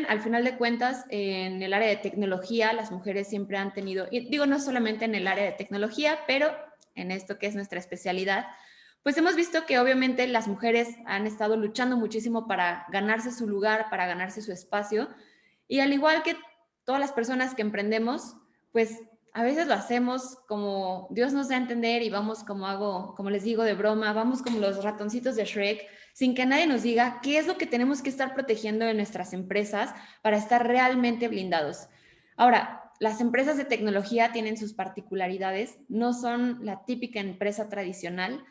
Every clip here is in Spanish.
al final de cuentas, en el área de tecnología, las mujeres siempre han tenido, y digo no solamente en el área de tecnología, pero en esto que es nuestra especialidad, pues hemos visto que obviamente las mujeres han estado luchando muchísimo para ganarse su lugar, para ganarse su espacio, y al igual que todas las personas que emprendemos, pues a veces lo hacemos como Dios nos da a entender y vamos como hago, como les digo de broma, vamos como los ratoncitos de Shrek, sin que nadie nos diga qué es lo que tenemos que estar protegiendo en nuestras empresas para estar realmente blindados. Ahora, las empresas de tecnología tienen sus particularidades, no son la típica empresa tradicional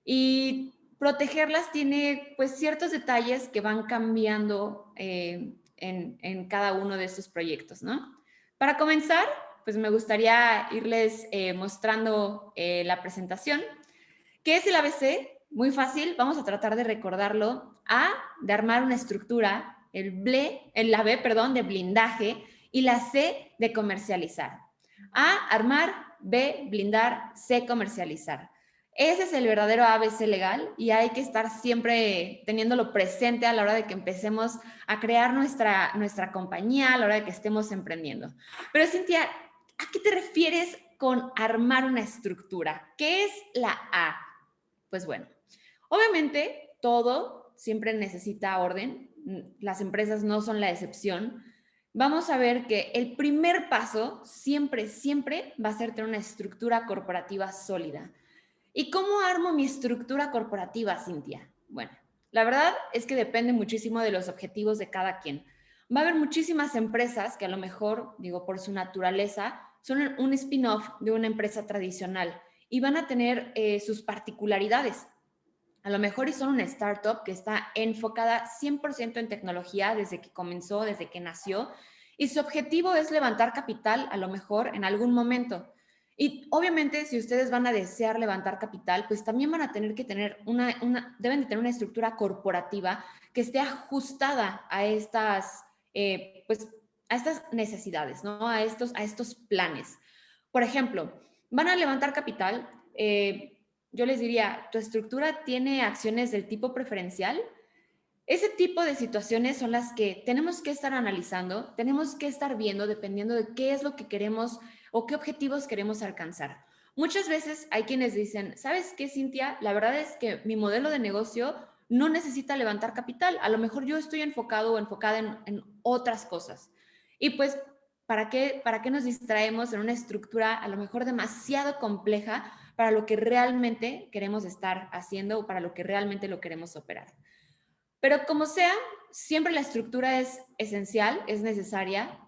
y protegerlas tiene pues ciertos detalles que van cambiando en cada uno de estos proyectos, ¿no? Para comenzar, pues me gustaría irles mostrando la presentación. ¿Qué es el ABC? Muy fácil, vamos a tratar de recordarlo. A, de armar una estructura, la B, perdón, de blindaje y la C, de comercializar. A, armar, B, blindar, C, comercializar. Ese es el verdadero ABC legal y hay que estar siempre teniéndolo presente a la hora de que empecemos a crear nuestra compañía, a la hora de que estemos emprendiendo. Pero Cintia, ¿a qué te refieres con armar una estructura? ¿Qué es la A? Pues bueno, obviamente todo siempre necesita orden, las empresas no son la excepción. Vamos a ver que el primer paso siempre, siempre va a ser tener una estructura corporativa sólida. ¿Y cómo armo mi estructura corporativa, Cintia? Bueno, la verdad es que depende muchísimo de los objetivos de cada quien. Va a haber muchísimas empresas que a lo mejor, digo, por su naturaleza, son un spin-off de una empresa tradicional y van a tener sus particularidades. A lo mejor y son una startup que está enfocada 100% en tecnología desde que comenzó, desde que nació, y su objetivo es levantar capital a lo mejor en algún momento. Y obviamente si ustedes van a desear levantar capital, pues también van a tener que tener deben de tener una estructura corporativa que esté ajustada a pues, a estas necesidades, ¿no? A estos planes. Por ejemplo, van a levantar capital, yo les diría, ¿tu estructura tiene acciones del tipo preferencial? Ese tipo de situaciones son las que tenemos que estar analizando, tenemos que estar viendo dependiendo de qué es lo que queremos o qué objetivos queremos alcanzar. Muchas veces hay quienes dicen, ¿sabes qué, Cintia? La verdad es que mi modelo de negocio no necesita levantar capital. A lo mejor yo estoy enfocado o enfocada en otras cosas. Y pues, ¿para qué nos distraemos en una estructura a lo mejor demasiado compleja para lo que realmente queremos estar haciendo o para lo que realmente lo queremos operar? Pero como sea, siempre la estructura es esencial, es necesaria.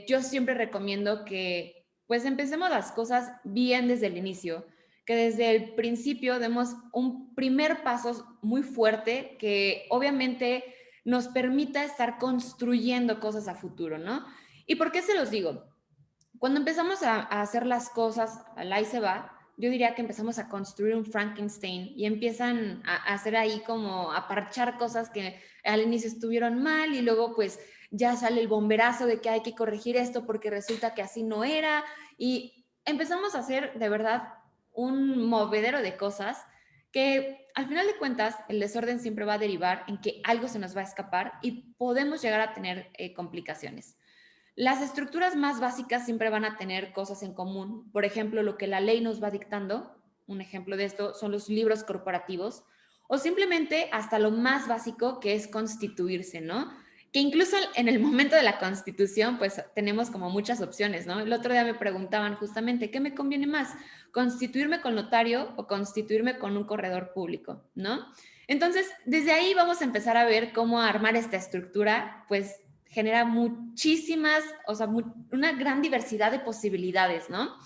Yo siempre recomiendo que pues empecemos las cosas bien desde el inicio, que desde el principio demos un primer paso muy fuerte que obviamente nos permita estar construyendo cosas a futuro, ¿no? ¿Y por qué se los digo? Cuando empezamos a hacer las cosas, al ahí se va, yo diría que empezamos a construir un Frankenstein y empiezan a hacer ahí como a parchar cosas que al inicio estuvieron mal y luego pues ya sale el bomberazo de que hay que corregir esto porque resulta que así no era y empezamos a hacer de verdad un movedero de cosas que al final de cuentas el desorden siempre va a derivar en que algo se nos va a escapar y podemos llegar a tener complicaciones. Las estructuras más básicas siempre van a tener cosas en común. Por ejemplo, lo que la ley nos va dictando, un ejemplo de esto son los libros corporativos, o simplemente hasta lo más básico que es constituirse, ¿no? Que incluso en el momento de la constitución, pues tenemos como muchas opciones, ¿no? El otro día me preguntaban justamente, ¿qué me conviene más? ¿Constituirme con notario o constituirme con un corredor público, ¿no? Entonces, desde ahí vamos a empezar a ver cómo armar esta estructura, pues genera muchísimas, o sea, una gran diversidad de posibilidades, ¿no?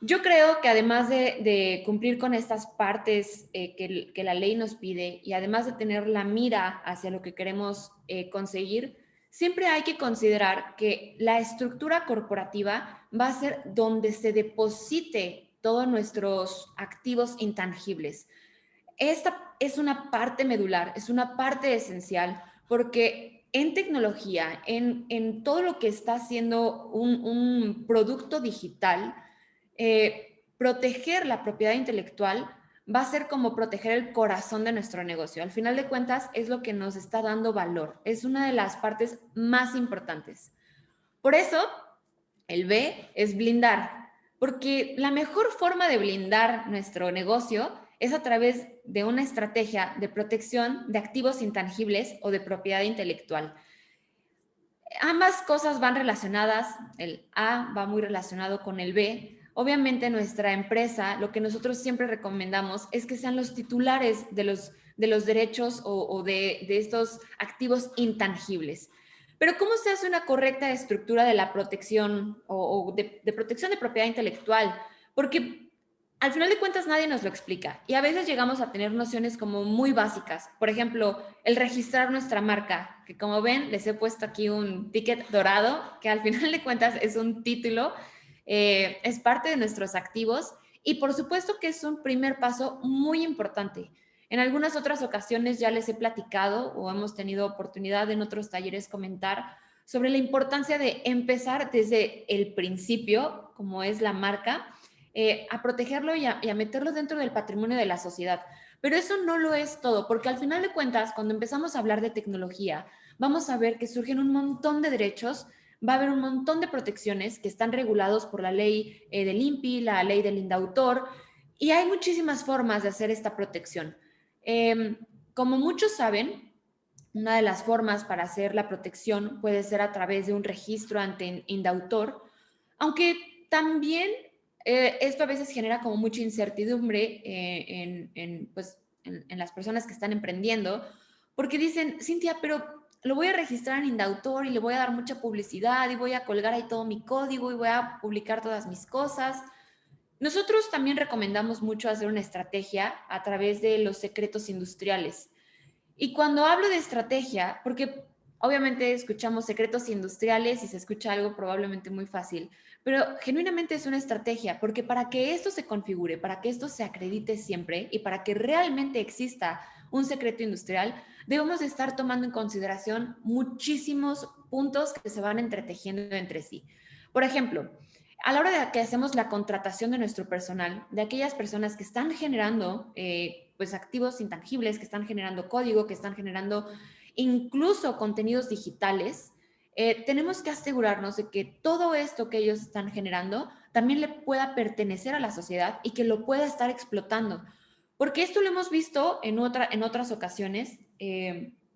Yo creo que además de cumplir con estas partes que la ley nos pide y además de tener la mira hacia lo que queremos conseguir, siempre hay que considerar que la estructura corporativa va a ser donde se deposite todos nuestros activos intangibles. Esta es una parte medular, es una parte esencial, porque en tecnología, todo lo que está haciendo producto digital, proteger la propiedad intelectual va a ser como proteger el corazón de nuestro negocio. Al final de cuentas, es lo que nos está dando valor. Es una de las partes más importantes. Por eso, el B es blindar, porque la mejor forma de blindar nuestro negocio es a través de una estrategia de protección de activos intangibles o de propiedad intelectual. Ambas cosas van relacionadas, el A va muy relacionado con el B. Obviamente nuestra empresa, lo que nosotros siempre recomendamos es que sean los titulares de los derechos o de estos activos intangibles. Pero ¿cómo se hace una correcta estructura de la protección o de protección de propiedad intelectual? Porque al final de cuentas nadie nos lo explica y a veces llegamos a tener nociones como muy básicas. Por ejemplo, el registrar nuestra marca, que como ven les he puesto aquí un ticket dorado, que al final de cuentas es un título, es parte de nuestros activos y por supuesto que es un primer paso muy importante. En algunas otras ocasiones ya les he platicado o hemos tenido oportunidad en otros talleres comentar sobre la importancia de empezar desde el principio, como es la marca, a protegerlo y a meterlo dentro del patrimonio de la sociedad. Pero eso no lo es todo, porque al final de cuentas, cuando empezamos a hablar de tecnología, vamos a ver que surgen un montón de derechos, va a haber un montón de protecciones que están regulados por la ley del INPI, la ley del INDAUTOR, y hay muchísimas formas de hacer esta protección. Como muchos saben, una de las formas para hacer la protección puede ser a través de un registro ante INDAUTOR, aunque también esto a veces genera como mucha incertidumbre en las personas que están emprendiendo, porque dicen, Cintia, pero lo voy a registrar en Indautor y le voy a dar mucha publicidad y voy a colgar ahí todo mi código y voy a publicar todas mis cosas. Nosotros también recomendamos mucho hacer una estrategia a través de los secretos industriales. Y cuando hablo de estrategia, porque obviamente escuchamos secretos industriales y se escucha algo probablemente muy fácil, pero genuinamente es una estrategia, porque para que esto se configure, para que esto se acredite siempre y para que realmente exista un secreto industrial, debemos estar tomando en consideración muchísimos puntos que se van entretejiendo entre sí. Por ejemplo, a la hora de que hacemos la contratación de nuestro personal, de aquellas personas que están generando pues activos intangibles, que están generando código, que están generando incluso contenidos digitales, tenemos que asegurarnos de que todo esto que ellos están generando también le pueda pertenecer a la sociedad y que lo pueda estar explotando. Porque esto lo hemos visto en otras ocasiones.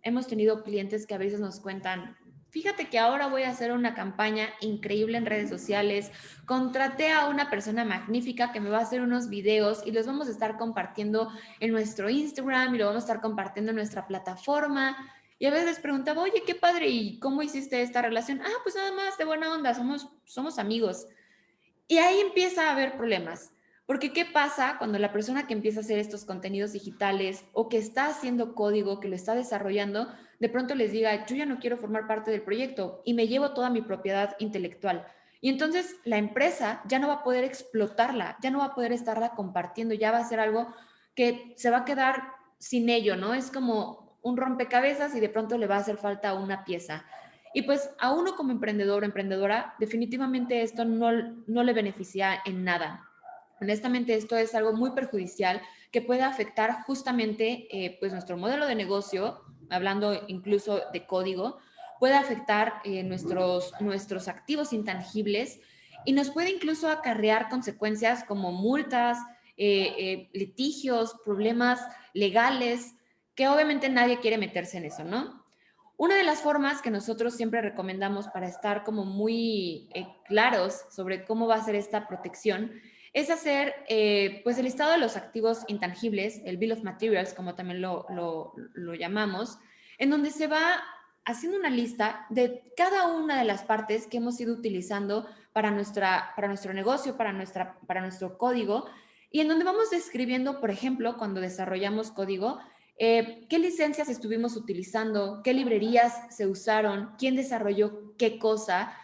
Hemos tenido clientes que a veces nos cuentan, fíjate que ahora voy a hacer una campaña increíble en redes sociales, contraté a una persona magnífica que me va a hacer unos videos y los vamos a estar compartiendo en nuestro Instagram y lo vamos a estar compartiendo en nuestra plataforma. Y a veces preguntaba, oye, qué padre, ¿y cómo hiciste esta relación? Ah, pues nada más de buena onda, somos amigos. Y ahí empieza a haber problemas. Porque ¿qué pasa cuando la persona que empieza a hacer estos contenidos digitales o que está haciendo código, que lo está desarrollando, de pronto les diga, yo ya no quiero formar parte del proyecto y me llevo toda mi propiedad intelectual? Y entonces la empresa ya no va a poder explotarla, ya no va a poder estarla compartiendo, ya va a ser algo que se va a quedar sin ello, ¿no? Es como un rompecabezas y de pronto le va a hacer falta una pieza. Y pues a uno como emprendedor o emprendedora, definitivamente esto no le beneficia en nada. Honestamente, esto es algo muy perjudicial que puede afectar justamente pues nuestro modelo de negocio, hablando incluso de código, puede afectar nuestros activos intangibles y nos puede incluso acarrear consecuencias como multas, litigios, problemas legales, que obviamente nadie quiere meterse en eso, ¿no? Una de las formas que nosotros siempre recomendamos para estar como muy claros sobre cómo va a ser esta protección es hacer pues el listado de los activos intangibles, el Bill of Materials, como también lo llamamos, en donde se va haciendo una lista de cada una de las partes que hemos ido utilizando para nuestro negocio, para nuestro código, y en donde vamos describiendo, por ejemplo, cuando desarrollamos código, qué licencias estuvimos utilizando, qué librerías se usaron, quién desarrolló qué cosa.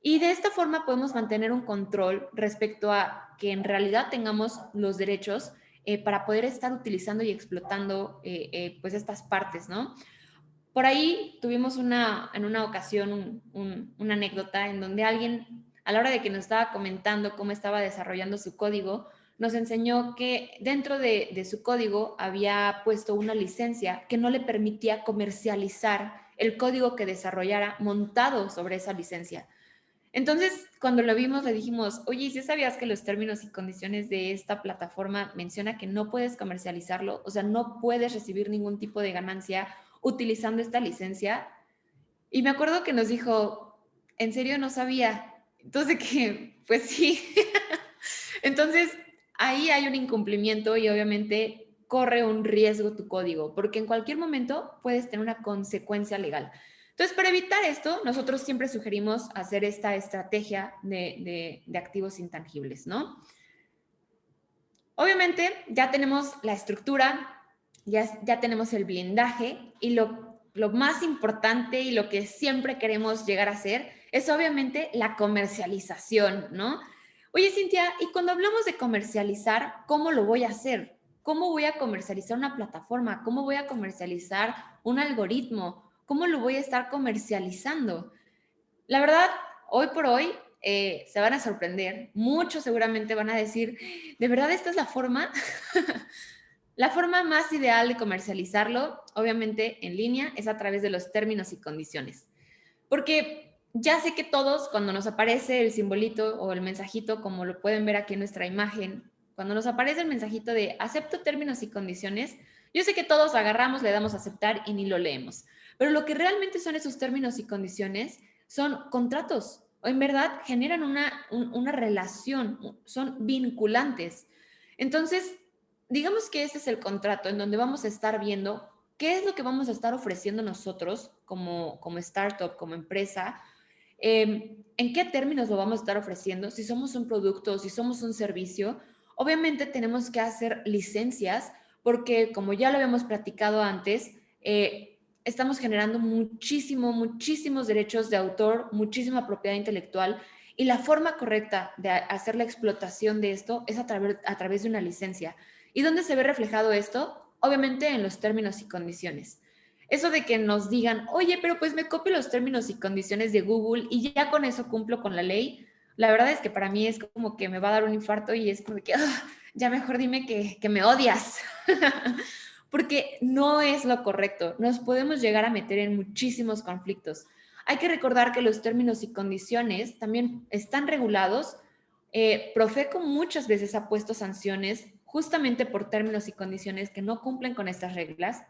Y de esta forma podemos mantener un control respecto a que en realidad tengamos los derechos para poder estar utilizando y explotando pues estas partes, ¿no? Por ahí tuvimos en una ocasión una anécdota en donde alguien, a la hora de que nos estaba comentando cómo estaba desarrollando su código, nos enseñó que dentro de su código había puesto una licencia que no le permitía comercializar el código que desarrollara montado sobre esa licencia. Entonces, cuando lo vimos, le dijimos, oye, ¿y si sabías que los términos y condiciones de esta plataforma menciona que no puedes comercializarlo? O sea, no puedes recibir ningún tipo de ganancia utilizando esta licencia. Y me acuerdo que nos dijo, ¿en serio no sabía? Entonces, que, pues sí. Entonces, ahí hay un incumplimiento y obviamente corre un riesgo tu código, porque en cualquier momento puedes tener una consecuencia legal. Entonces, para evitar esto, nosotros siempre sugerimos hacer esta estrategia de activos intangibles, ¿no? Obviamente, ya tenemos la estructura, ya tenemos el blindaje y lo más importante y lo que siempre queremos llegar a hacer es obviamente la comercialización, ¿no? Oye, Cintia, y cuando hablamos de comercializar, ¿cómo lo voy a hacer? ¿Cómo voy a comercializar una plataforma? ¿Cómo voy a comercializar un algoritmo? ¿Cómo lo voy a estar comercializando? La verdad, hoy por hoy se van a sorprender. Muchos seguramente van a decir, ¿de verdad esta es la forma? La forma más ideal de comercializarlo, obviamente en línea, es a través de los términos y condiciones. Porque ya sé que todos, cuando nos aparece el simbolito o el mensajito, como lo pueden ver aquí en nuestra imagen, cuando nos aparece el mensajito de acepto términos y condiciones, yo sé que todos agarramos, le damos a aceptar y ni lo leemos. Pero lo que realmente son esos términos y condiciones son contratos, o en verdad generan una relación, son vinculantes. Entonces, digamos que este es el contrato en donde vamos a estar viendo qué es lo que vamos a estar ofreciendo nosotros como startup, como empresa, en qué términos lo vamos a estar ofreciendo, si somos un producto, si somos un servicio. Obviamente tenemos que hacer licencias porque, como ya lo habíamos platicado antes, estamos generando muchísimos derechos de autor, muchísima propiedad intelectual y la forma correcta de hacer la explotación de esto es a través de una licencia. ¿Y dónde se ve reflejado esto? Obviamente en los términos y condiciones. Eso de que nos digan, oye, pero pues me copio los términos y condiciones de Google y ya con eso cumplo con la ley, la verdad es que para mí es como que me va a dar un infarto y es como que, ya mejor dime que me odias. Porque no es lo correcto. Nos podemos llegar a meter en muchísimos conflictos. Hay que recordar que los términos y condiciones también están regulados. Profeco muchas veces ha puesto sanciones justamente por términos y condiciones que no cumplen con estas reglas.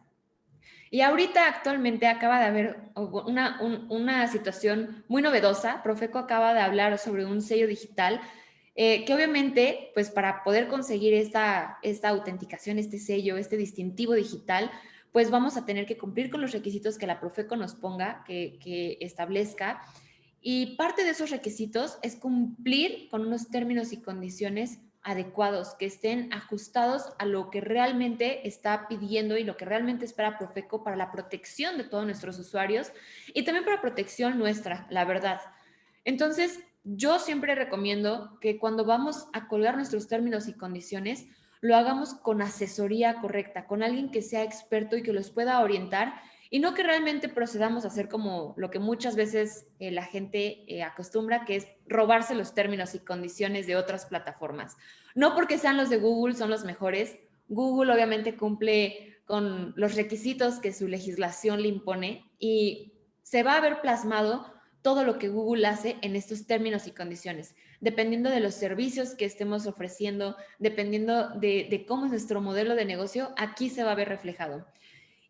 Y ahorita actualmente acaba de haber una situación muy novedosa. Profeco acaba de hablar sobre un sello digital que obviamente, pues para poder conseguir esta autenticación, este sello, este distintivo digital, pues vamos a tener que cumplir con los requisitos que la Profeco nos ponga, que establezca. Y parte de esos requisitos es cumplir con unos términos y condiciones adecuados, que estén ajustados a lo que realmente está pidiendo y lo que realmente espera Profeco para la protección de todos nuestros usuarios y también para protección nuestra, la verdad. Entonces, yo siempre recomiendo que cuando vamos a colgar nuestros términos y condiciones, lo hagamos con asesoría correcta, con alguien que sea experto y que los pueda orientar y no que realmente procedamos a hacer como lo que muchas veces la gente acostumbra, que es robarse los términos y condiciones de otras plataformas. No porque sean los de Google, son los mejores. Google obviamente cumple con los requisitos que su legislación le impone y se va a ver plasmado todo lo que Google hace en estos términos y condiciones, dependiendo de los servicios que estemos ofreciendo, dependiendo de cómo es nuestro modelo de negocio, aquí se va a ver reflejado.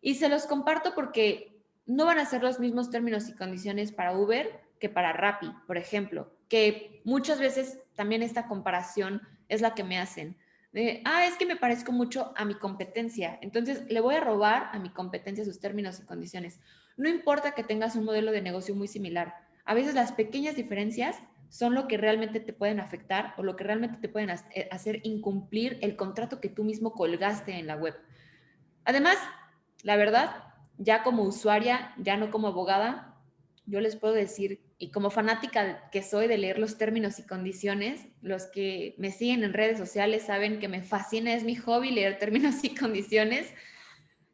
Y se los comparto porque no van a ser los mismos términos y condiciones para Uber que para Rappi, por ejemplo, que muchas veces también esta comparación es la que me hacen. Es que me parezco mucho a mi competencia, entonces le voy a robar a mi competencia sus términos y condiciones. No importa que tengas un modelo de negocio muy similar, a veces las pequeñas diferencias son lo que realmente te pueden afectar o lo que realmente te pueden hacer incumplir el contrato que tú mismo colgaste en la web. Además, la verdad, ya como usuaria, ya no como abogada, yo les puedo decir, y como fanática que soy de leer los términos y condiciones, los que me siguen en redes sociales saben que me fascina, es mi hobby leer términos y condiciones.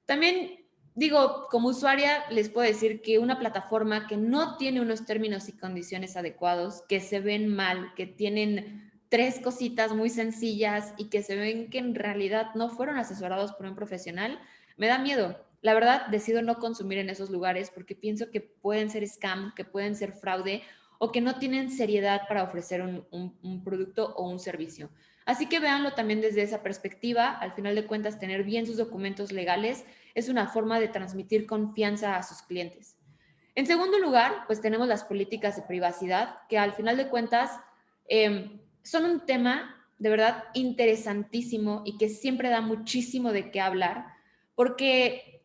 También digo, como usuaria, les puedo decir que una plataforma que no tiene unos términos y condiciones adecuados, que se ven mal, que tienen 3 cositas muy sencillas y que se ven que en realidad no fueron asesorados por un profesional, me da miedo. La verdad, decido no consumir en esos lugares porque pienso que pueden ser scam, que pueden ser fraude o que no tienen seriedad para ofrecer un producto o un servicio. Así que véanlo también desde esa perspectiva. Al final de cuentas, tener bien sus documentos legales es una forma de transmitir confianza a sus clientes. En segundo lugar, pues tenemos las políticas de privacidad, que al final de cuentas son un tema de verdad interesantísimo y que siempre da muchísimo de qué hablar, porque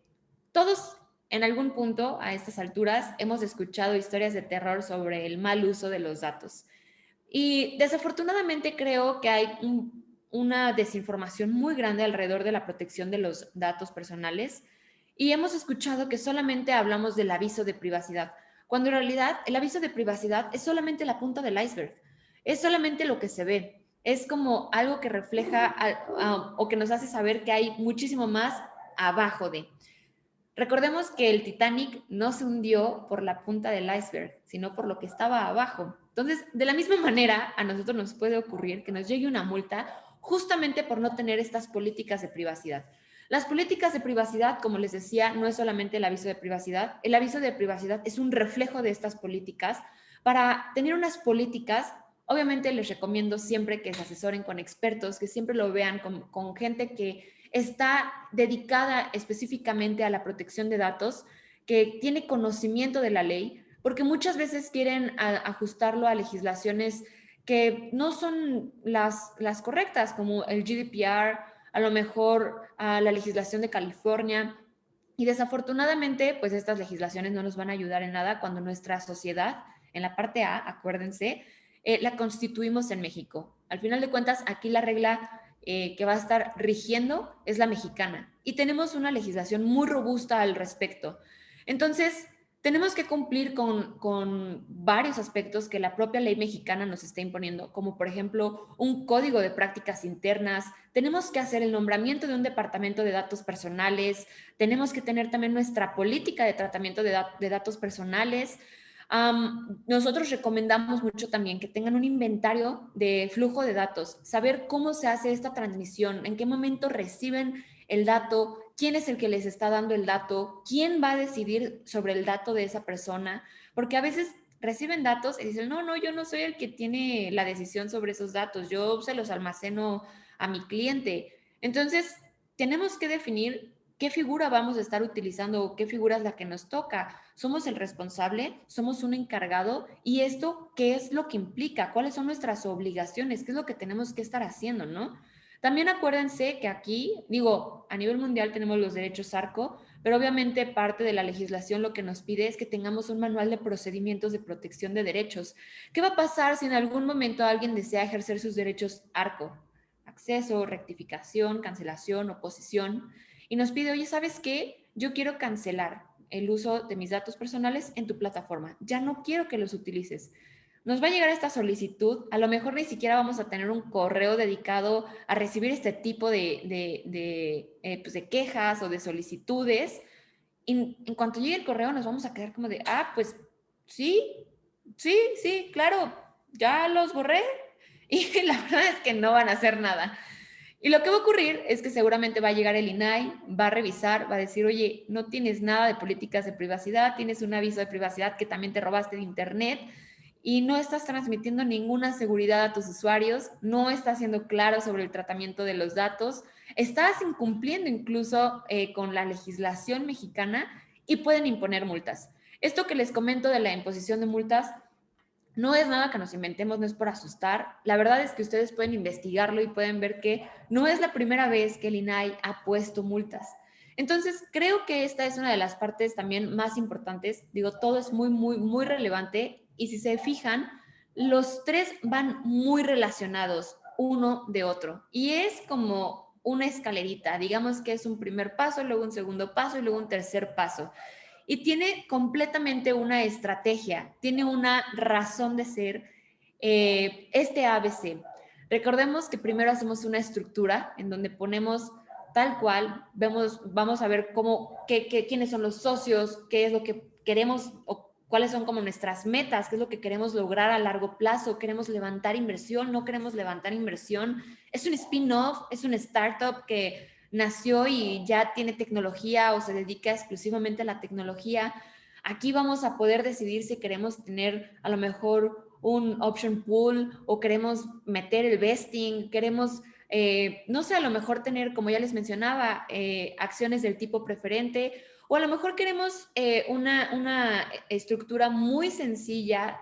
todos en algún punto a estas alturas hemos escuchado historias de terror sobre el mal uso de los datos. Y desafortunadamente creo que hay una desinformación muy grande alrededor de la protección de los datos personales y hemos escuchado que solamente hablamos del aviso de privacidad, cuando en realidad el aviso de privacidad es solamente la punta del iceberg, es solamente lo que se ve, es como algo que refleja o que nos hace saber que hay muchísimo más abajo de. Recordemos que el Titanic no se hundió por la punta del iceberg, sino por lo que estaba abajo. Entonces, de la misma manera, a nosotros nos puede ocurrir que nos llegue una multa justamente por no tener estas políticas de privacidad. Las políticas de privacidad, como les decía, no es solamente el aviso de privacidad. El aviso de privacidad es un reflejo de estas políticas. Para tener unas políticas, obviamente les recomiendo siempre que se asesoren con expertos, que siempre lo vean con gente que está dedicada específicamente a la protección de datos, que tiene conocimiento de la ley, porque muchas veces quieren ajustarlo a legislaciones que no son las correctas, como el GDPR, a lo mejor a la legislación de California. Y desafortunadamente, pues estas legislaciones no nos van a ayudar en nada cuando nuestra sociedad, en la parte A, acuérdense, la constituimos en México. Al final de cuentas, aquí la regla que va a estar rigiendo es la mexicana y tenemos una legislación muy robusta al respecto. Entonces, tenemos que cumplir con varios aspectos que la propia ley mexicana nos está imponiendo, como por ejemplo un código de prácticas internas, tenemos que hacer el nombramiento de un departamento de datos personales, tenemos que tener también nuestra política de tratamiento de datos personales. Nosotros recomendamos mucho también que tengan un inventario de flujo de datos, saber cómo se hace esta transmisión, en qué momento reciben el dato, quién es el que les está dando el dato, quién va a decidir sobre el dato de esa persona, porque a veces reciben datos y dicen, no, no, yo no soy el que tiene la decisión sobre esos datos, yo se los almaceno a mi cliente. Entonces, tenemos que definir qué figura vamos a estar utilizando o qué figura es la que nos toca. ¿Somos el responsable? ¿Somos un encargado? ¿Y esto qué es lo que implica? ¿Cuáles son nuestras obligaciones? ¿Qué es lo que tenemos que estar haciendo, no? También acuérdense que aquí, digo, a nivel mundial tenemos los derechos ARCO, pero obviamente parte de la legislación lo que nos pide es que tengamos un manual de procedimientos de protección de derechos. ¿Qué va a pasar si en algún momento alguien desea ejercer sus derechos ARCO? Acceso, rectificación, cancelación, oposición. Y nos pide, oye, ¿sabes qué? Yo quiero cancelar el uso de mis datos personales en tu plataforma. Ya no quiero que los utilices. Nos va a llegar esta solicitud, a lo mejor ni siquiera vamos a tener un correo dedicado a recibir este tipo pues de quejas o de solicitudes. Y en cuanto llegue el correo nos vamos a quedar como de, pues sí, sí, sí, claro, ya los borré. Y la verdad es que no van a hacer nada. Y lo que va a ocurrir es que seguramente va a llegar el INAI, va a revisar, va a decir, oye, no tienes nada de políticas de privacidad, tienes un aviso de privacidad que también te robaste de internet y no estás transmitiendo ninguna seguridad a tus usuarios, no estás siendo claro sobre el tratamiento de los datos, estás incumpliendo incluso con la legislación mexicana y pueden imponer multas. Esto que les comento de la imposición de multas no es nada que nos inventemos, no es por asustar. La verdad es que ustedes pueden investigarlo y pueden ver que no es la primera vez que el INAI ha puesto multas. Entonces, creo que esta es una de las partes también más importantes. Digo, todo es muy, muy, muy relevante y si se fijan, los tres van muy relacionados uno de otro y es como una escalerita. Digamos que es un primer paso, luego un segundo paso y luego un tercer paso y tiene completamente una estrategia, tiene una razón de ser este ABC. Recordemos que primero hacemos una estructura en donde ponemos tal cual, vamos a ver quiénes son los socios, qué es lo que queremos o cuáles son como nuestras metas, qué es lo que queremos lograr a largo plazo, queremos levantar inversión, no queremos levantar inversión. Es un spin-off, es un startup que nació y ya tiene tecnología o se dedica exclusivamente a la tecnología. Aquí vamos a poder decidir si queremos tener a lo mejor un option pool o queremos meter el vesting, queremos, no sé, a lo mejor tener, como ya les mencionaba, acciones del tipo preferente, o a lo mejor queremos una estructura muy sencilla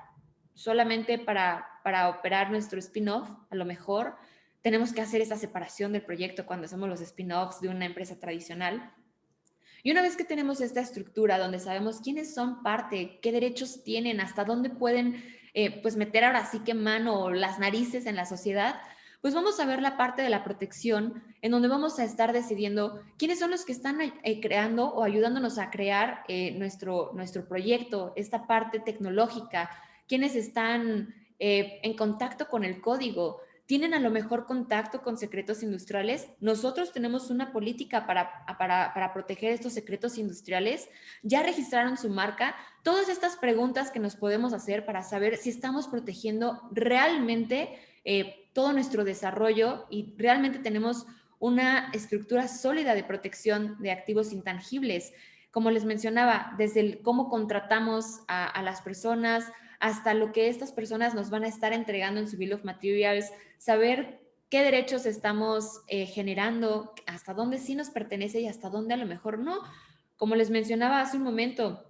solamente para operar nuestro spin-off. A lo mejor tenemos que hacer esa separación del proyecto cuando hacemos los spin-offs de una empresa tradicional. Y una vez que tenemos esta estructura donde sabemos quiénes son parte, qué derechos tienen, hasta dónde pueden pues meter ahora sí que mano o las narices en la sociedad, pues vamos a ver la parte de la protección en donde vamos a estar decidiendo quiénes son los que están creando o ayudándonos a crear nuestro proyecto, esta parte tecnológica, quiénes están en contacto con el código, tienen a lo mejor contacto con secretos industriales. Nosotros tenemos una política para proteger estos secretos industriales. Ya registraron su marca. Todas estas preguntas que nos podemos hacer para saber si estamos protegiendo realmente todo nuestro desarrollo y realmente tenemos una estructura sólida de protección de activos intangibles. Como les mencionaba, desde cómo contratamos a las personas hasta lo que estas personas nos van a estar entregando en su Bill of Materials, saber qué derechos estamos generando, hasta dónde sí nos pertenece y hasta dónde a lo mejor no. Como les mencionaba hace un momento,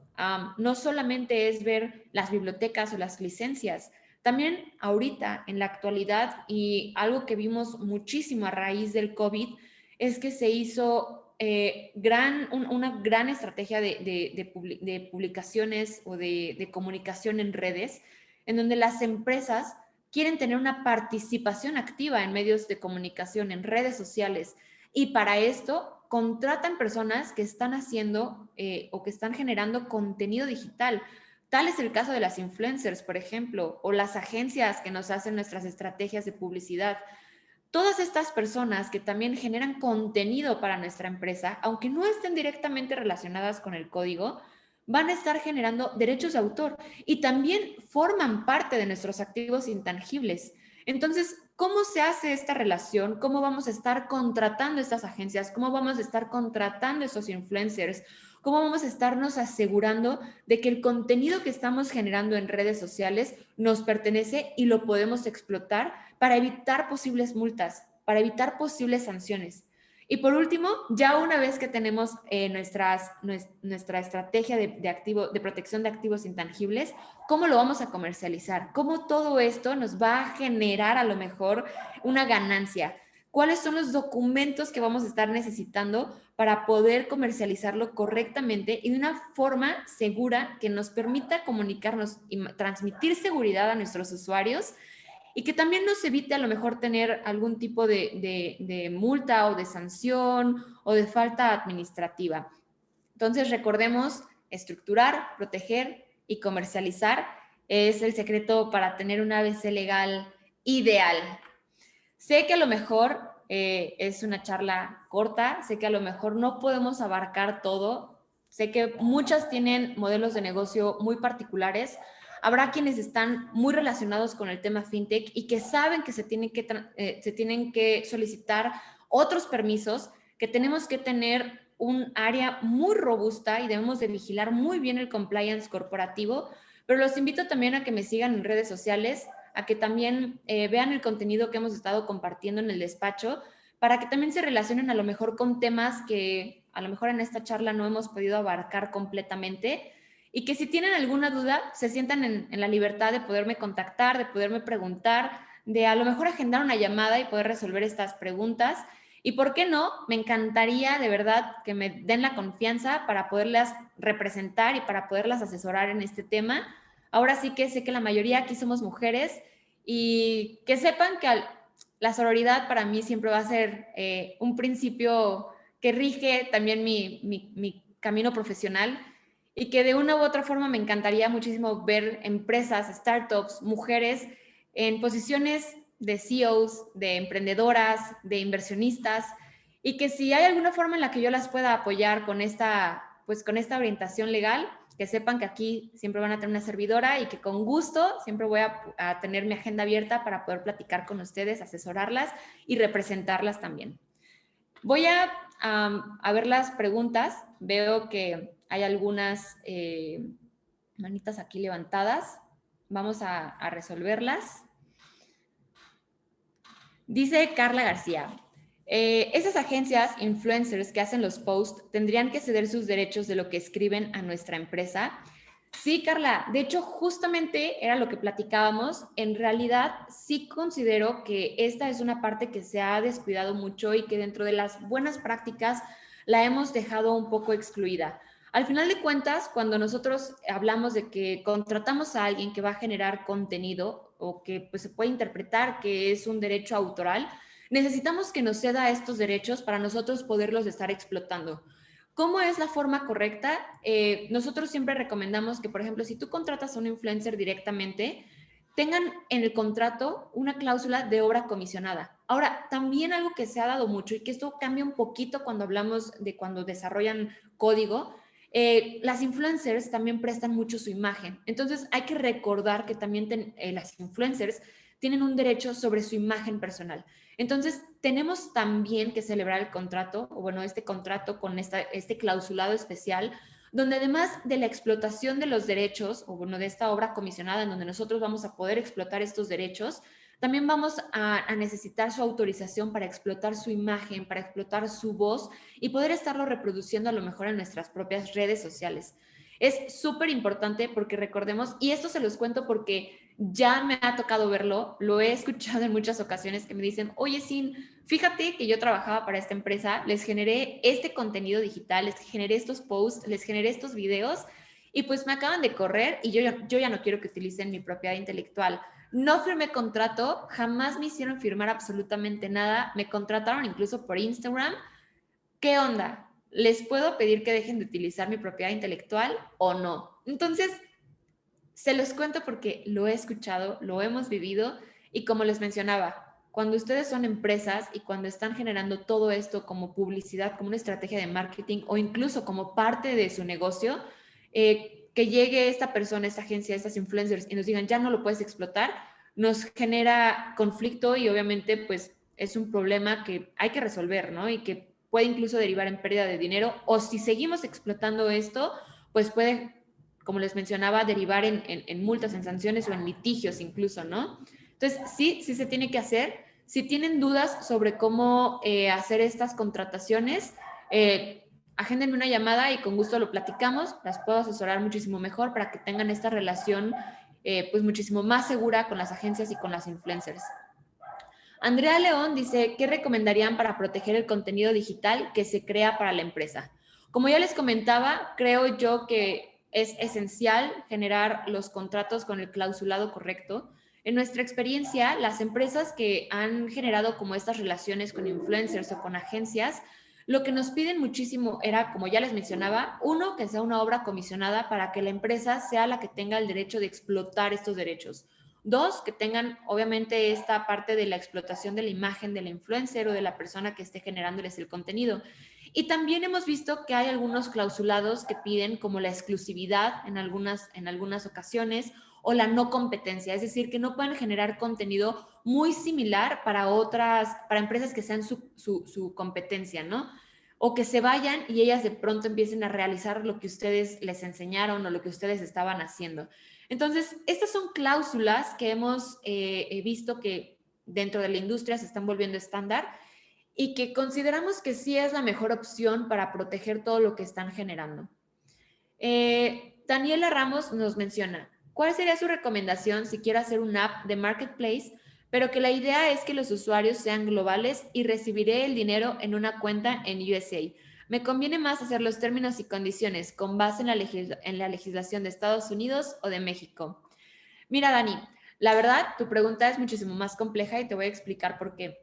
no solamente es ver las bibliotecas o las licencias, también ahorita, en la actualidad, y algo que vimos muchísimo a raíz del COVID, es que se hizo una gran estrategia de publicaciones o de comunicación en redes, en donde las empresas quieren tener una participación activa en medios de comunicación, en redes sociales, y para esto contratan personas que están haciendo o que están generando contenido digital. Tal es el caso de las influencers, por ejemplo, o las agencias que nos hacen nuestras estrategias de publicidad. Todas estas personas que también generan contenido para nuestra empresa, aunque no estén directamente relacionadas con el código, van a estar generando derechos de autor y también forman parte de nuestros activos intangibles. Entonces, ¿cómo se hace esta relación? ¿Cómo vamos a estar contratando estas agencias? ¿Cómo vamos a estar contratando esos influencers? ¿Cómo vamos a estarnos asegurando de que el contenido que estamos generando en redes sociales nos pertenece y lo podemos explotar para evitar posibles multas, para evitar posibles sanciones? Y por último, ya una vez que tenemos nuestra estrategia de protección de activos intangibles, ¿cómo lo vamos a comercializar? ¿Cómo todo esto nos va a generar a lo mejor una ganancia? ¿Cuáles son los documentos que vamos a estar necesitando para poder comercializarlo correctamente y de una forma segura que nos permita comunicarnos y transmitir seguridad a nuestros usuarios y que también nos evite a lo mejor tener algún tipo de multa o de sanción o de falta administrativa? Entonces, recordemos, estructurar, proteger y comercializar es el secreto para tener una ABC legal ideal. Sé que a lo mejor es una charla corta, sé que a lo mejor no podemos abarcar todo, sé que muchas tienen modelos de negocio muy particulares. Habrá quienes están muy relacionados con el tema fintech y que saben que se tienen que solicitar otros permisos, que tenemos que tener un área muy robusta y debemos de vigilar muy bien el compliance corporativo, pero los invito también a que me sigan en redes sociales, a que también vean el contenido que hemos estado compartiendo en el despacho, para que también se relacionen a lo mejor con temas que a lo mejor en esta charla no hemos podido abarcar completamente y que si tienen alguna duda se sientan en la libertad de poderme contactar, de poderme preguntar, de a lo mejor agendar una llamada y poder resolver estas preguntas. Y por qué no, me encantaría de verdad que me den la confianza para poderlas representar y para poderlas asesorar en este tema. Ahora sí que sé que la mayoría aquí somos mujeres y que sepan que la sororidad para mí siempre va a ser un principio que rige también mi camino profesional y que de una u otra forma me encantaría muchísimo ver empresas, startups, mujeres en posiciones de CEOs, de emprendedoras, de inversionistas, y que si hay alguna forma en la que yo las pueda apoyar con esta orientación legal, que sepan que aquí siempre van a tener una servidora y que con gusto siempre voy a tener mi agenda abierta para poder platicar con ustedes, asesorarlas y representarlas también. Voy a ver las preguntas. Veo que hay algunas manitas aquí levantadas. Vamos a resolverlas. Dice Carla García, esas agencias influencers que hacen los posts tendrían que ceder sus derechos de lo que escriben a nuestra empresa. Sí, Carla, de hecho justamente era lo que platicábamos. En realidad sí considero que esta es una parte que se ha descuidado mucho y que dentro de las buenas prácticas la hemos dejado un poco excluida. Al final de cuentas, cuando nosotros hablamos de que contratamos a alguien que va a generar contenido o que pues, se puede interpretar que es un derecho autoral, necesitamos que nos ceda estos derechos para nosotros poderlos estar explotando. ¿Cómo es la forma correcta? Nosotros siempre recomendamos que, por ejemplo, si tú contratas a un influencer directamente, tengan en el contrato una cláusula de obra comisionada. Ahora, también algo que se ha dado mucho y que esto cambia un poquito cuando hablamos de cuando desarrollan código, las influencers también prestan mucho su imagen. Entonces, hay que recordar que también las influencers tienen un derecho sobre su imagen personal. Entonces, tenemos también que celebrar el contrato, o bueno, este contrato con este clausulado especial, donde además de la explotación de los derechos, o bueno, de esta obra comisionada en donde nosotros vamos a poder explotar estos derechos, también vamos a necesitar su autorización para explotar su imagen, para explotar su voz y poder estarlo reproduciendo a lo mejor en nuestras propias redes sociales. Es súper importante porque recordemos, y esto se los cuento porque ya me ha tocado verlo, lo he escuchado en muchas ocasiones que me dicen, oye, Sin, fíjate que yo trabajaba para esta empresa, les generé este contenido digital, les generé estos posts, les generé estos videos y pues me acaban de correr y yo ya no quiero que utilicen mi propiedad intelectual. No firmé contrato, jamás me hicieron firmar absolutamente nada, me contrataron incluso por Instagram. ¿Qué onda? ¿Les puedo pedir que dejen de utilizar mi propiedad intelectual o no? Entonces, se los cuento porque lo he escuchado, lo hemos vivido y como les mencionaba, cuando ustedes son empresas y cuando están generando todo esto como publicidad, como una estrategia de marketing o incluso como parte de su negocio, que llegue esta persona, esta agencia, estas influencers y nos digan ya no lo puedes explotar, nos genera conflicto y obviamente pues es un problema que hay que resolver, ¿no? Y que puede incluso derivar en pérdida de dinero o si seguimos explotando esto, pues puede, como les mencionaba, derivar en multas, en sanciones o en litigios incluso, ¿no? Entonces, sí se tiene que hacer. Si tienen dudas sobre cómo hacer estas contrataciones, agéndenme una llamada y con gusto lo platicamos. Las puedo asesorar muchísimo mejor para que tengan esta relación pues muchísimo más segura con las agencias y con las influencers. Andrea León dice, ¿qué recomendarían para proteger el contenido digital que se crea para la empresa? Como ya les comentaba, creo yo que es esencial generar los contratos con el clausulado correcto. En nuestra experiencia, las empresas que han generado como estas relaciones con influencers o con agencias, lo que nos piden muchísimo era, como ya les mencionaba, uno, que sea una obra comisionada para que la empresa sea la que tenga el derecho de explotar estos derechos. Dos, que tengan obviamente esta parte de la explotación de la imagen del influencer o de la persona que esté generándoles el contenido. Y también hemos visto que hay algunos clausulados que piden como la exclusividad en algunas ocasiones o la no competencia, es decir, que no pueden generar contenido muy similar para empresas que sean su competencia, ¿no? O que se vayan y ellas de pronto empiecen a realizar lo que ustedes les enseñaron o lo que ustedes estaban haciendo. Entonces, estas son cláusulas que hemos visto que dentro de la industria se están volviendo estándar y que consideramos que sí es la mejor opción para proteger todo lo que están generando. Daniela Ramos nos menciona, ¿cuál sería su recomendación si quiere hacer una app de marketplace, pero que la idea es que los usuarios sean globales y recibiré el dinero en una cuenta en USA? Me conviene más hacer los términos y condiciones con base en la legislación de Estados Unidos o de México. Mira, Dani, la verdad, tu pregunta es muchísimo más compleja y te voy a explicar por qué.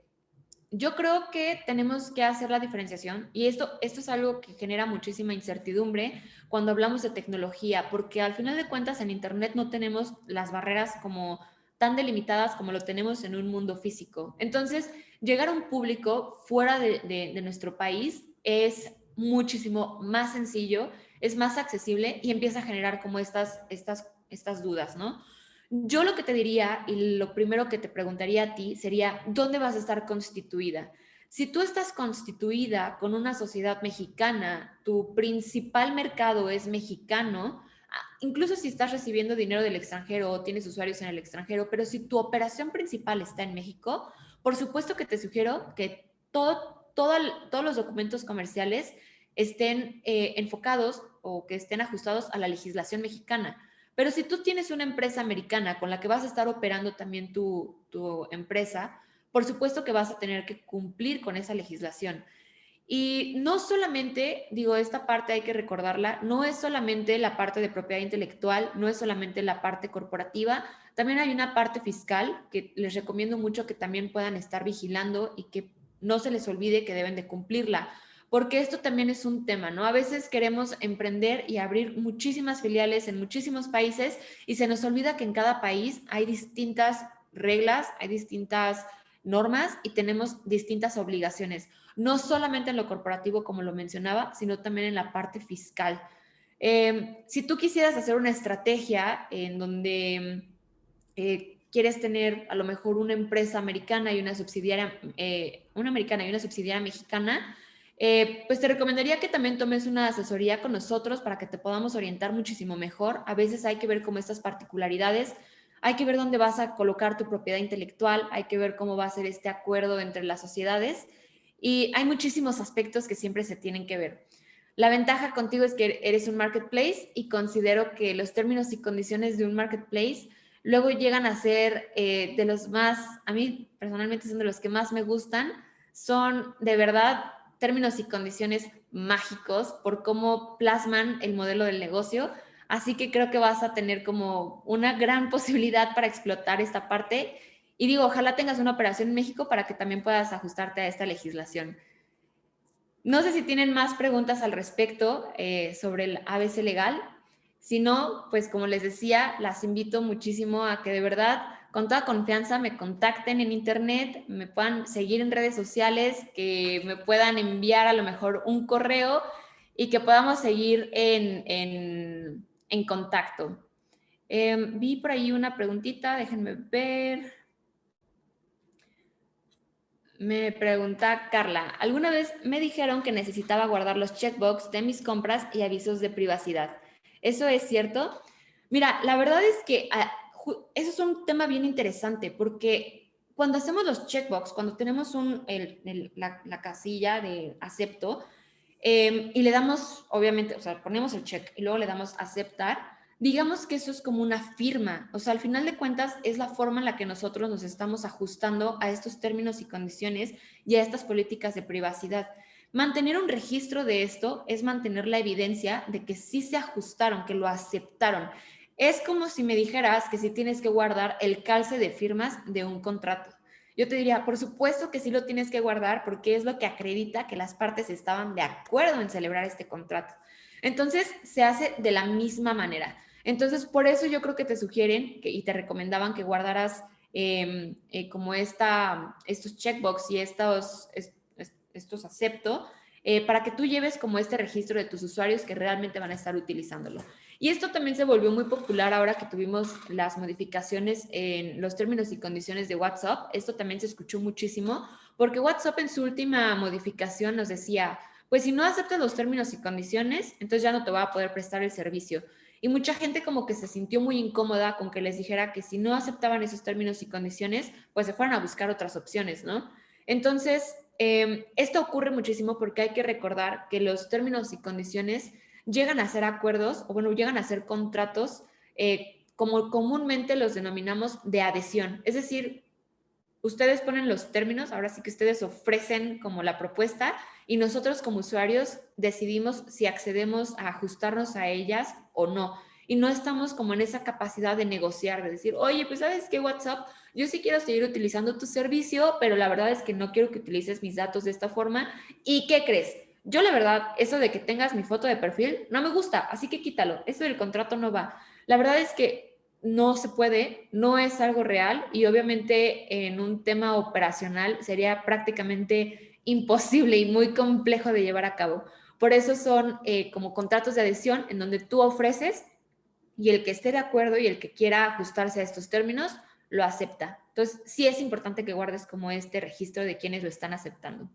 Yo creo que tenemos que hacer la diferenciación y esto es algo que genera muchísima incertidumbre cuando hablamos de tecnología, porque al final de cuentas en Internet no tenemos las barreras como tan delimitadas como lo tenemos en un mundo físico. Entonces, llegar a un público fuera de nuestro país es muchísimo más sencillo, es más accesible y empieza a generar como estas dudas, ¿no? Yo lo que te diría y lo primero que te preguntaría a ti sería, ¿dónde vas a estar constituida? Si tú estás constituida con una sociedad mexicana, tu principal mercado es mexicano, incluso si estás recibiendo dinero del extranjero o tienes usuarios en el extranjero, pero si tu operación principal está en México, por supuesto que te sugiero que todos los documentos comerciales estén enfocados o que estén ajustados a la legislación mexicana. Pero si tú tienes una empresa americana con la que vas a estar operando también tu empresa, por supuesto que vas a tener que cumplir con esa legislación. Y no solamente, digo, esta parte hay que recordarla, no es solamente la parte de propiedad intelectual, no es solamente la parte corporativa, también hay una parte fiscal que les recomiendo mucho que también puedan estar vigilando y que no se les olvide que deben de cumplirla, porque esto también es un tema, ¿no? A veces queremos emprender y abrir muchísimas filiales en muchísimos países y se nos olvida que en cada país hay distintas reglas, hay distintas normas y tenemos distintas obligaciones, no solamente en lo corporativo, como lo mencionaba, sino también en la parte fiscal. Si tú quisieras hacer una estrategia en donde quieres tener a lo mejor una empresa americana y una americana y una subsidiaria mexicana, pues te recomendaría que también tomes una asesoría con nosotros para que te podamos orientar muchísimo mejor. A veces hay que ver como estas particularidades, hay que ver dónde vas a colocar tu propiedad intelectual, hay que ver cómo va a ser este acuerdo entre las sociedades y hay muchísimos aspectos que siempre se tienen que ver. La ventaja contigo es que eres un marketplace y considero que los términos y condiciones de un marketplace luego llegan a ser de los más, a mí personalmente son de los que más me gustan, son de verdad términos y condiciones mágicos por cómo plasman el modelo del negocio, así que creo que vas a tener como una gran posibilidad para explotar esta parte y digo, ojalá tengas una operación en México para que también puedas ajustarte a esta legislación. No sé si tienen más preguntas al respecto sobre el ABC legal. Si no, pues como les decía, las invito muchísimo a que de verdad, con toda confianza, me contacten en internet, me puedan seguir en redes sociales, que me puedan enviar a lo mejor un correo y que podamos seguir en contacto. Vi por ahí una preguntita, déjenme ver. Me pregunta Carla, alguna vez me dijeron que necesitaba guardar los checkbox de mis compras y avisos de privacidad. ¿Eso es cierto? Mira, la verdad es que eso es un tema bien interesante porque cuando hacemos los checkbox, cuando tenemos la casilla de acepto y le damos, obviamente, o sea, ponemos el check y luego le damos aceptar, digamos que eso es como una firma, o sea, al final de cuentas es la forma en la que nosotros nos estamos ajustando a estos términos y condiciones y a estas políticas de privacidad. Mantener un registro de esto es mantener la evidencia de que sí se ajustaron, que lo aceptaron. Es como si me dijeras que si tienes que guardar el calce de firmas de un contrato. Yo te diría, por supuesto que sí lo tienes que guardar porque es lo que acredita que las partes estaban de acuerdo en celebrar este contrato. Entonces, se hace de la misma manera. Entonces, por eso yo creo que te sugieren y te recomendaban que guardaras como estos checkbox y estos acepto para que tú lleves como este registro de tus usuarios que realmente van a estar utilizándolo. Y esto también se volvió muy popular ahora que tuvimos las modificaciones en los términos y condiciones de WhatsApp. Esto también se escuchó muchísimo porque WhatsApp en su última modificación nos decía, pues si no aceptas los términos y condiciones, entonces ya no te va a poder prestar el servicio. Y mucha gente como que se sintió muy incómoda con que les dijera que si no aceptaban esos términos y condiciones, pues se fueran a buscar otras opciones, ¿no? Entonces, esto ocurre muchísimo porque hay que recordar que los términos y condiciones llegan a ser acuerdos o bueno, llegan a ser contratos como comúnmente los denominamos de adhesión. Es decir, ustedes ponen los términos, ahora sí que ustedes ofrecen como la propuesta y nosotros como usuarios decidimos si accedemos a ajustarnos a ellas o no. Y no estamos como en esa capacidad de negociar, de decir, oye, pues ¿sabes qué, WhatsApp? Yo sí quiero seguir utilizando tu servicio, pero la verdad es que no quiero que utilices mis datos de esta forma. ¿Y qué crees? Yo la verdad, eso de que tengas mi foto de perfil no me gusta, así que quítalo. Eso del contrato no va. La verdad es que no se puede, no es algo real y obviamente en un tema operacional sería prácticamente imposible y muy complejo de llevar a cabo. Por eso son como contratos de adhesión en donde tú ofreces y el que esté de acuerdo y el que quiera ajustarse a estos términos lo acepta. Entonces, sí es importante que guardes como este registro de quienes lo están aceptando.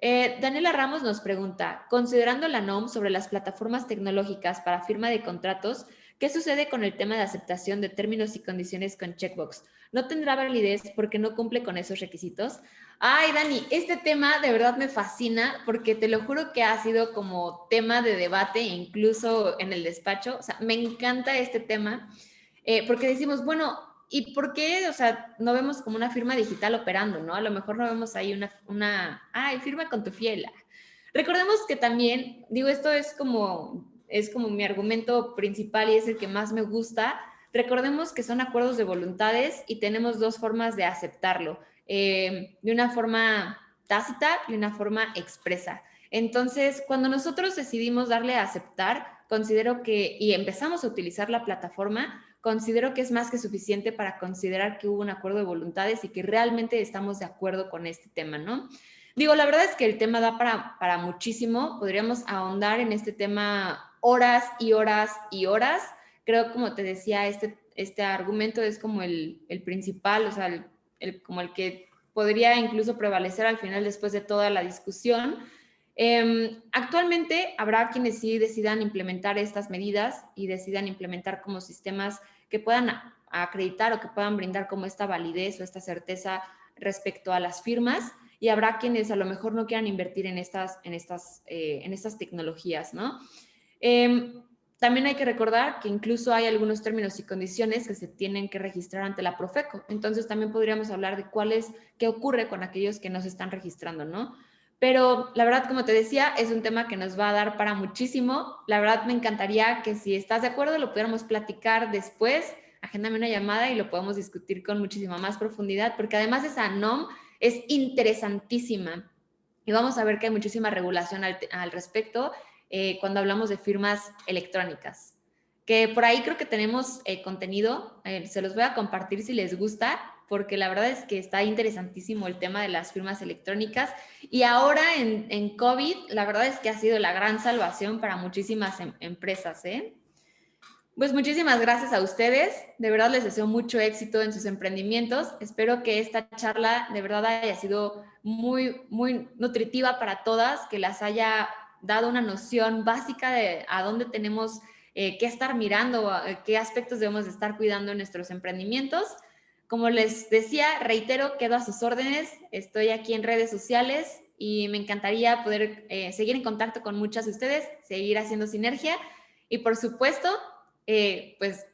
Daniela Ramos nos pregunta, considerando la NOM sobre las plataformas tecnológicas para firma de contratos, ¿qué sucede con el tema de aceptación de términos y condiciones con checkbox? ¿No tendrá validez porque no cumple con esos requisitos? Ay, Dani, este tema de verdad me fascina porque te lo juro que ha sido como tema de debate incluso en el despacho. O sea, me encanta este tema porque decimos, bueno, ¿y por qué? O sea, no vemos como una firma digital operando, ¿no? A lo mejor no vemos ahí ay, firma con tu fiel. Recordemos que también, digo, esto es como mi argumento principal y es el que más me gusta. Recordemos que son acuerdos de voluntades y tenemos dos formas de aceptarlo, de una forma tácita y una forma expresa. Entonces, cuando nosotros decidimos darle a aceptar, considero que, y empezamos a utilizar la plataforma, considero que es más que suficiente para considerar que hubo un acuerdo de voluntades y que realmente estamos de acuerdo con este tema, ¿no? Digo, la verdad es que el tema da para muchísimo, podríamos ahondar en este tema horas y horas y horas. Creo, como te decía, este argumento es como el principal, o sea, como el que podría incluso prevalecer al final después de toda la discusión. Actualmente habrá quienes sí decidan implementar estas medidas y decidan implementar como sistemas que puedan acreditar o que puedan brindar como esta validez o esta certeza respecto a las firmas, y habrá quienes a lo mejor no quieran invertir en estas tecnologías, ¿no? También hay que recordar que incluso hay algunos términos y condiciones que se tienen que registrar ante la Profeco. Entonces también podríamos hablar de qué ocurre con aquellos que no se están registrando, ¿no? Pero la verdad, como te decía, es un tema que nos va a dar para muchísimo. La verdad, me encantaría que si estás de acuerdo lo pudiéramos platicar después. Agéndame una llamada y lo podemos discutir con muchísima más profundidad, porque además esa NOM es interesantísima. Y vamos a ver que hay muchísima regulación al respecto cuando hablamos de firmas electrónicas. Que por ahí creo que tenemos contenido, se los voy a compartir si les gusta, porque la verdad es que está interesantísimo el tema de las firmas electrónicas. Y ahora en COVID, la verdad es que ha sido la gran salvación para muchísimas empresas, ¿eh? Pues muchísimas gracias a ustedes. De verdad les deseo mucho éxito en sus emprendimientos. Espero que esta charla de verdad haya sido muy, muy nutritiva para todas, que las haya dado una noción básica de a dónde tenemos que estar mirando, qué aspectos debemos de estar cuidando en nuestros emprendimientos. Como les decía, reitero, quedo a sus órdenes. Estoy aquí en redes sociales y me encantaría poder seguir en contacto con muchas de ustedes, seguir haciendo sinergia y, por supuesto, pues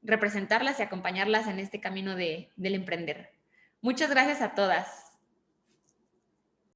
representarlas y acompañarlas en este camino del emprender. Muchas gracias a todas.